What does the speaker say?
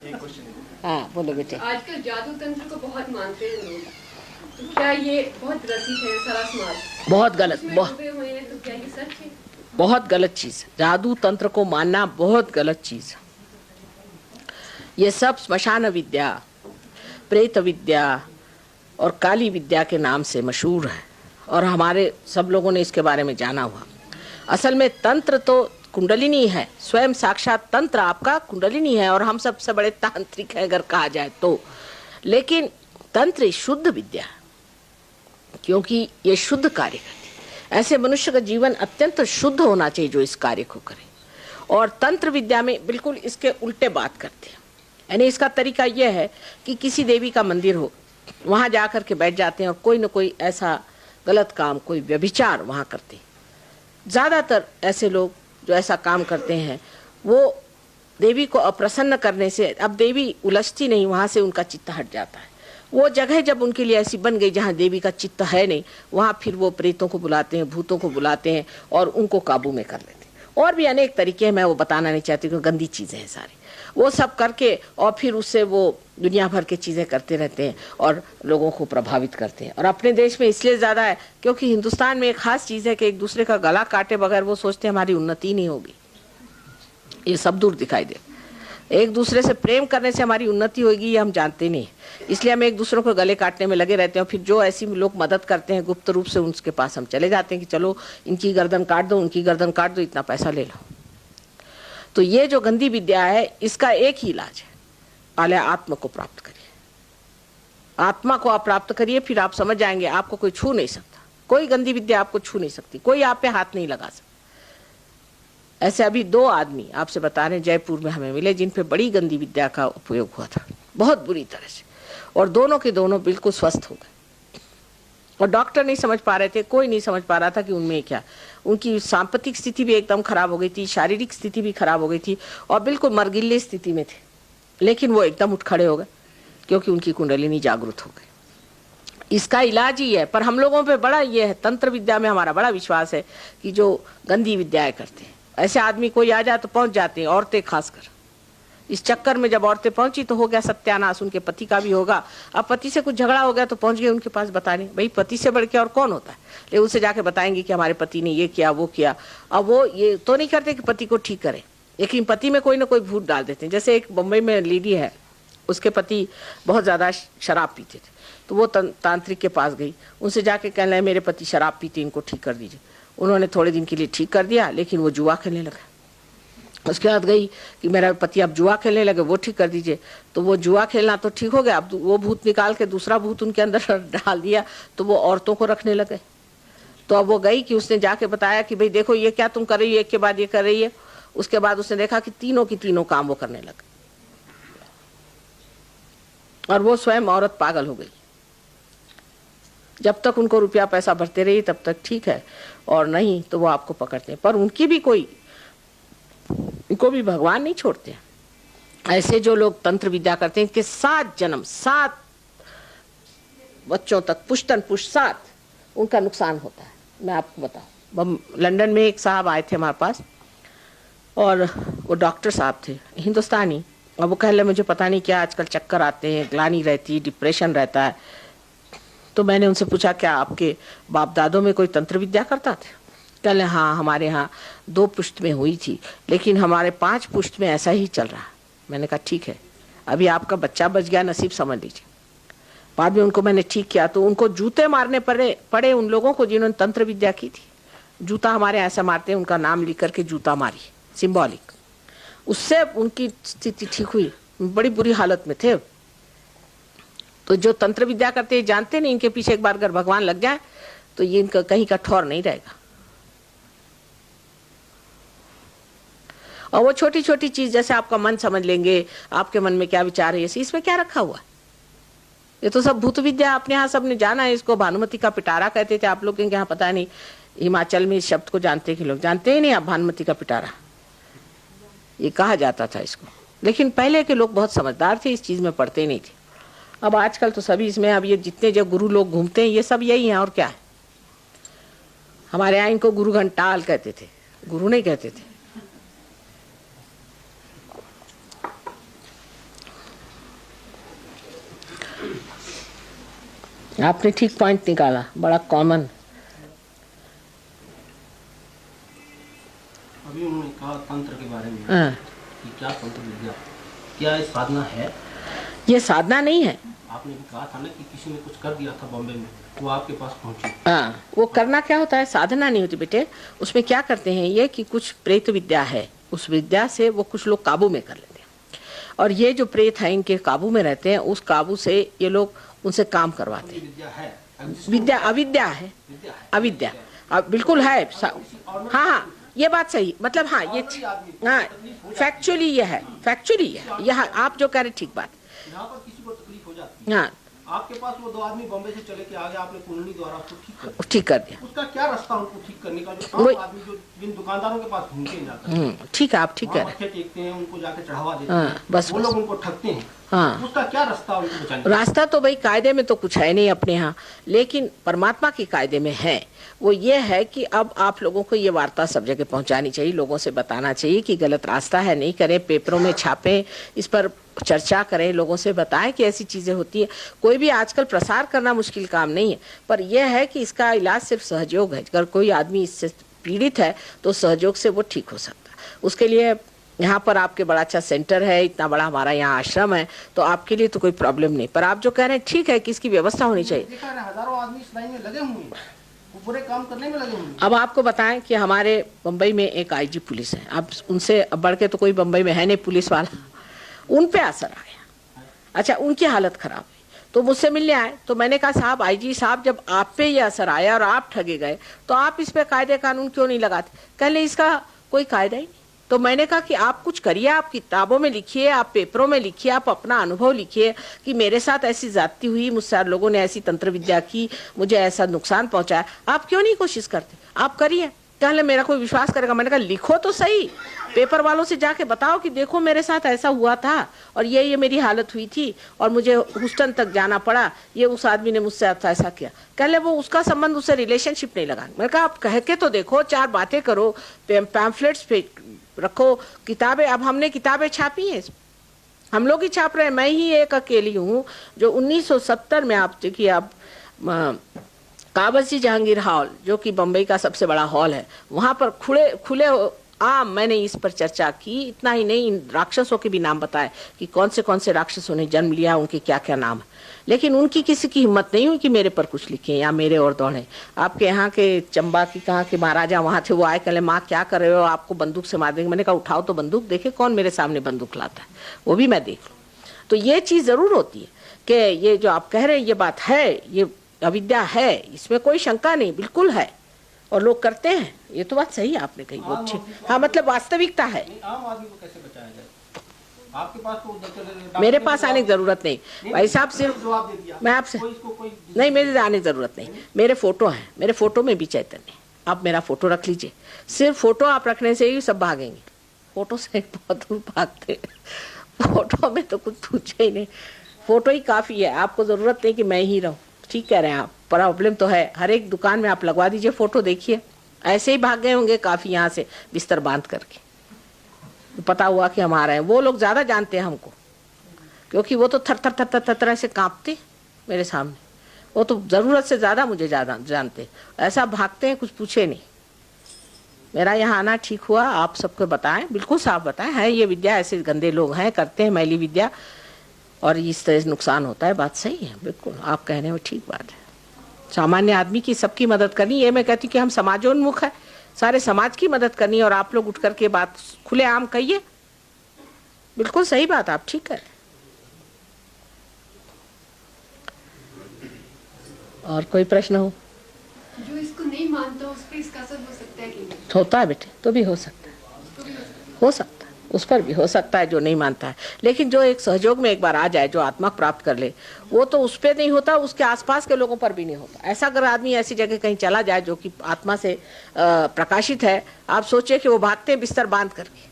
एक क्वेश्चन। हाँ बोलो बेटे। आजकल जादू तंत्र को बहुत मानते हैं लोग, तो क्या ये बहुत ग्रसित है सारा समाज? बहुत गलत, डूबे हुए हैं, तो क्या ये सच है? बहुत गलत चीज। जादू तंत्र को मानना बहुत गलत चीज। ये सब श्मशान विद्या, प्रेत विद्या और काली विद्या के नाम से मशहूर है और हमारे सब लोगों ने इसके बारे में जाना हुआ। असल में तंत्र तो कुंडलिनी है, स्वयं साक्षात तंत्र आपका कुंडलिनी है और हम सबसे बड़े तांत्रिक हैं अगर कहा जाए तो। लेकिन तंत्र शुद्ध विद्या है क्योंकि ये शुद्ध कार्य करती है। ऐसे मनुष्य का जीवन अत्यंत शुद्ध होना चाहिए जो इस कार्य को करे। और तंत्र विद्या में बिल्कुल इसके उल्टे बात करते हैं। यानी इसका तरीका यह है कि किसी देवी का मंदिर हो, वहां जाकर के बैठ जाते हैं और कोई न कोई ऐसा गलत काम, कोई व्यभिचार वहां करते हैं। ज्यादातर ऐसे लोग जो ऐसा काम करते हैं वो देवी को अप्रसन्न करने से, अब देवी उलझती नहीं, वहां से उनका चित्त हट जाता है। वो जगह जब उनके लिए ऐसी बन गई जहाँ देवी का चित्त है नहीं, वहाँ फिर वो प्रेतों को बुलाते हैं, भूतों को बुलाते हैं और उनको काबू में कर लेते हैं। और भी अनेक तरीके हैं, मैं वो बताना नहीं चाहती क्योंकि गंदी चीजें हैं सारी। वो सब करके और फिर उससे वो दुनिया भर की चीजें करते रहते हैं और लोगों को प्रभावित करते हैं। और अपने देश में इसलिए ज्यादा है क्योंकि हिंदुस्तान में एक खास चीज है कि एक दूसरे का गला काटे बगैर वो सोचते हैं हमारी उन्नति नहीं होगी। ये सब दूर दिखाई दे। एक दूसरे से प्रेम करने से हमारी उन्नति होगी ये हम जानते नहीं, इसलिए हम एक दूसरे को गले काटने में लगे रहते हैं। फिर जो ऐसी लोग मदद करते हैं गुप्त रूप से, उनके पास हम चले जाते हैं कि चलो इनकी गर्दन काट दो, उनकी गर्दन काट दो, इतना पैसा ले लो। तो ये जो गंदी विद्या है इसका एक ही इलाज है, पहले आत्मा को प्राप्त करिए। आत्मा को आप प्राप्त करिए, फिर आप समझ जाएंगे आपको कोई छू नहीं सकता। कोई गंदी विद्या आपको छू नहीं सकती, कोई आप पे हाथ नहीं लगा सकता। ऐसे अभी 2 आदमी आपसे बता रहे जयपुर में हमें मिले जिन पे बड़ी गंदी विद्या का उपयोग हुआ था, बहुत बुरी तरह से, और दोनों के दोनों बिल्कुल स्वस्थ हो गए। और डॉक्टर नहीं समझ पा रहे थे, कोई नहीं समझ पा रहा था कि उनमें क्या। उनकी सांपत्तिक स्थिति भी एकदम खराब हो गई थी, शारीरिक स्थिति भी खराब हो गई थी और बिल्कुल मरगिल्ले स्थिति में थे, लेकिन वो एकदम उठ खड़े हो गए क्योंकि उनकी कुंडलिनी जागृत हो गई। इसका इलाज ही है। पर हम लोगों पे बड़ा ये है, तंत्र विद्या में हमारा बड़ा विश्वास है कि जो गंदी विद्याएं करते हैं ऐसे आदमी कोई आ जाए तो पहुंच जाते हैं, औरतें खासकर। इस चक्कर में जब औरतें पहुंची तो हो गया सत्यानाश, उनके पति का भी होगा। अब पति से कुछ झगड़ा हो गया तो पहुंच गए उनके पास बताने, भाई पति से बढ़ के और कौन होता है। लेकिन उनसे जाके बताएंगे कि हमारे पति ने ये किया वो किया। अब वो ये तो नहीं करते कि पति को ठीक करे, लेकिन पति में कोई ना कोई भूत डाल देते हैं। जैसे एक बम्बई में लेडी है, उसके पति बहुत ज्यादा शराब पीते थे, तो वो तांत्रिक के पास गई, उनसे जाके कहने लगे मेरे पति शराब पीते, इनको ठीक कर दीजिए। उन्होंने थोड़े दिन के लिए ठीक कर दिया, लेकिन वो जुआ खेलने लगा। उसके बाद गई कि मेरा पति अब जुआ खेलने लगे, वो ठीक कर दीजिए। तो वो जुआ खेलना तो ठीक हो गया, अब वो भूत निकाल के दूसरा भूत उनके अंदर डाल दिया, तो वो औरतों को रखने लगे। तो अब वो गई कि उसने जाके बताया कि भाई देखो ये क्या तुम कर रही है, एक के बाद ये कर रही है। उसके बाद उसने देखा कि तीनों की तीनों काम वो करने लगे और वो स्वयं औरत पागल हो गई। जब तक उनको रुपया पैसा भरते रही तब तक ठीक है, और नहीं तो वो आपको पकड़ते हैं। पर उनकी भी उनको भी भगवान नहीं छोड़ते। ऐसे जो लोग तंत्र विद्या करते हैं इनके 7 जन्म 7 बच्चों तक, पुश्तन पुष्ट 7 उनका नुकसान होता है। मैं आपको बताऊं, लंदन में एक साहब आए थे हमारे पास और वो डॉक्टर साहब थे हिंदुस्तानी, और वो कह रहे मुझे पता नहीं क्या आजकल चक्कर आते हैं, ग्लानि रहती है, डिप्रेशन रहता है। तो मैंने उनसे पूछा क्या आपके बाप दादों में कोई तंत्र विद्या करता था? कह रहे हाँ हमारे यहाँ 2 पुश्त में हुई थी, लेकिन हमारे 5 पुश्त में ऐसा ही चल रहा है। मैंने कहा ठीक है, अभी आपका बच गया, नसीब समझ लीजिए। बाद में उनको मैंने ठीक किया तो उनको जूते मारने पड़े उन लोगों को जिन्होंने तंत्र विद्या की थी। जूता हमारे ऐसा मारते हैं, उनका नाम लिख करके जूता मारी, सिंबॉलिक। उससे उनकी स्थिति ठीक हुई, बड़ी बुरी हालत में थे। तो जो तंत्र विद्या करते हैं जानते नहीं, इनके पीछे एक बार अगर भगवान लग जाए तो ये इनका कहीं का ठौर नहीं रहेगा। और वो छोटी छोटी चीज जैसे आपका मन समझ लेंगे, आपके मन में क्या विचार है, इसमें क्या रखा हुआ? ये तो सब भूत विद्या अपने यहाँ सबने जाना है। इसको भानुमति का पिटारा कहते थे, आप लोग के यहाँ पता नहीं, हिमाचल में इस शब्द को जानते कि लोग जानते ही नहीं आप, भानुमति का पिटारा ये कहा जाता था इसको। लेकिन पहले के लोग बहुत समझदार थे, इस चीज में पढ़ते नहीं थे। अब आजकल तो सभी इसमें, अब ये जितने जो गुरु लोग घूमते हैं ये सब यही हैं और क्या है। हमारे यहाँ इनको गुरु घंटाल कहते थे, गुरु नहीं कहते थे। आपने ठीक पॉइंट निकाला, बड़ा कॉमन। अभी उन्होंने कहा तंत्र के बारे में हाँ। कि क्या तंत्र विद्या, क्या ये साधना है? ये साधना नहीं है। आपने भी कहा था ना कि किसी ने कुछ कर दिया था बॉम्बे में, वो आपके पास पहुंची। हाँ, वो करना क्या होता है, साधना नहीं होती बेटे। उसमें क्या करते हैं ये कि कुछ प्रेत विद्या है, उस विद्या से वो कुछ लोग काबू में कर लेते हैं, और ये जो प्रेत है इनके काबू में रहते हैं, उस काबू से ये लोग उनसे काम करवाते हैं। विद्या है, विद्या अविद्या है, अविद्या बिल्कुल है। हाँ हाँ, ये बात सही, मतलब हाँ ये हाँ फैक्चुअली ये है, फैक्चुअली ये है, यह आप जो कह रहे ठीक बात। यहाँ पर किसी को तकलीफ हो जाती है, हाँ, आपके पास वो 2 आदमी बॉम्बे से चले के आ गए, आपने कुंडली द्वारा उसको ठीक कर दिया। उसका क्या रास्ता उनको ठीक करने का, जो आम आदमी जो जिन दुकानदारों के पास घूमते हैं जाकर, ठीक है, आप ठीक है। मत्थे टेकते हैं, उनको जाके चढ़ावा देते हाँ, हैं, बस वो लोग उनको ठगते हैं। हाँ, उसका क्या रास्ता उनको बचाने का? रास्ता तो भाई कायदे में तो कुछ है नहीं अपने यहाँ, लेकिन परमात्मा के कायदे में है। वो ये है कि अब आप लोगों को ये वार्ता सब जगह पहुंचानी चाहिए, लोगों से बताना चाहिए कि गलत रास्ता है, नहीं करें, पेपरों में छापें, इस पर चर्चा करें, लोगों से बताएं कि ऐसी चीजें होती है। कोई भी आजकल प्रसार करना मुश्किल काम नहीं है, पर यह है कि इसका इलाज सिर्फ सहयोग है। अगर कोई आदमी इससे पीड़ित है तो सहयोग से वो ठीक हो सकता है। उसके लिए यहाँ पर आपके बड़ा अच्छा सेंटर है, इतना बड़ा हमारा यहाँ आश्रम है, तो आपके लिए तो कोई प्रॉब्लम नहीं। पर आप जो कह रहे हैं ठीक है कि इसकी व्यवस्था होनी चाहिए। देखा है, हजारों आदमी इस लाइन में लगे हुए हैं, वो पूरे काम करने में लगे हुए हैं। अब आपको बताएं कि हमारे बम्बई में एक आईजी पुलिस है, अब उनसे बढ़ के तो कोई बम्बई में है नहीं पुलिस वाला, उन पे असर आया। अच्छा, उनकी हालत खराब हुई तो मुझसे मिलने आए, तो मैंने कहा साहब, आईजी साहब, जब आप पे ये असर आया और आप ठगे गए तो आप इस पे कायदे कानून क्यों नहीं लगाते? कहले इसका कोई कायदा ही नहीं। तो मैंने कहा कि आप कुछ करिए, आप किताबों में लिखिए, आप पेपरों में लिखिए, आप अपना अनुभव लिखिए कि मेरे साथ ऐसी जाती हुई, मुझसे लोगों ने ऐसी तंत्र विद्या की, मुझे ऐसा नुकसान पहुंचाया। आप क्यों नहीं कोशिश करते? आप करिए। कहले मेरा कोई विश्वास करेगा? मैंने कहा लिखो तो सही, पेपर वालों से जाके बताओ कि देखो मेरे साथ ऐसा हुआ था और ये मेरी हालत हुई थी और मुझे ह्यूस्टन तक जाना पड़ा, ये उस आदमी ने मुझसे ऐसा किया। कहले वो उसका संबंध, उससे रिलेशनशिप नहीं लगा। मैंने कहा आप कह के तो देखो, 4 बातें करो, पैम्फलेट्स पे रखो, किताबें। अब हमने किताबें छापी हैं, हम लोग ही छाप रहे हैं। मैं ही एक अकेली हूँ जो 1970 में, आप देखिए, आप काबसी जहांगीर हॉल, जो कि बम्बई का सबसे बड़ा हॉल है, वहां पर खुले आम मैंने इस पर चर्चा की। इतना ही नहीं, इन राक्षसों के भी नाम बताए कि कौन से राक्षसों ने जन्म लिया, उनके क्या क्या नाम है। लेकिन उनकी किसी की हिम्मत नहीं हुई कि मेरे पर कुछ लिखे या मेरे और दौड़े। आपके यहाँ के चंबा की कहाँ के महाराजा वहां थे, वो आए, कहले माँ क्या कर रहे हो, आपको बंदूक से मार देंगे। मैंने कहा उठाओ तो बंदूक, देखे कौन मेरे सामने बंदूक लाता है, वो भी मैं देख लूँ। तो ये चीज जरूर होती है कि ये जो आप कह रहे हैं ये बात है, ये अविद्या है, इसमें कोई शंका नहीं, बिल्कुल है, और लोग करते हैं। ये तो बात सही है आपने कही, वो अच्छी, हाँ, मतलब वास्तविकता है। आम आदमी को कैसे बचाया जाए? आपके पास तो मेरे पास आने की जरूरत नहीं भाई साहब, सिर्फ जवाब दे दिया। मैं आपसे नहीं, मेरे आने की जरूरत नहीं। मेरे फोटो हैं, मेरे फोटो में भी चैतन्य। आप मेरा फोटो रख लीजिए, सिर्फ फोटो आप रखने से ही सब भागेंगे। फोटो से बहुत दूर भागते, फोटो में तो कुछ पूछे ही नहीं, फोटो ही काफी है। आपको जरूरत नहीं कि मैं ही रहूं। ठीक कह रहे हैं आप, प्रॉब्लम तो है, हर एक दुकान में आप लगवा दीजिए फोटो, देखिए ऐसे ही भाग गए होंगे काफी यहाँ से बिस्तर बांध करके। तो पता हुआ कि हम आ रहे हैं। वो लोग ज्यादा जानते हैं हमको, क्योंकि वो तो थर थर थर थर थर ऐसे कांपते मेरे सामने। वो तो जरूरत से ज्यादा मुझे ज्यादा जानते, ऐसा भागते हैं कुछ पूछे नहीं। मेरा यहाँ आना ठीक हुआ, आप सबको बताएं, बिल्कुल साफ बताएं, है ये विद्या, ऐसे गंदे लोग हैं, करते हैं मैली विद्या और इस तरह से नुकसान होता है। बात सही है, बिल्कुल आप कह रहे हैं, वो ठीक बात है। सामान्य आदमी की सबकी मदद करनी, ये मैं कहती कि हम समाजोन्मुख है, सारे समाज की मदद करनी, और आप लोग उठ करके बात खुलेआम कहिए, बिल्कुल सही बात, आप ठीक है। और कोई प्रश्न हो? जो इसको नहीं मानता उस पर इसका असर हो सकता है कि नहीं? होता है बेटे, तो भी हो सकता है, हो सकता है, उस पर भी हो सकता है जो नहीं मानता है। लेकिन जो एक सहयोग में एक बार आ जाए, जो आत्मा प्राप्त कर ले, वो तो उस पर नहीं होता, उसके आसपास के लोगों पर भी नहीं होता। ऐसा अगर आदमी ऐसी जगह कहीं चला जाए जो कि आत्मा से प्रकाशित है, आप सोचिए कि वो भागते हैं बिस्तर बांध करके,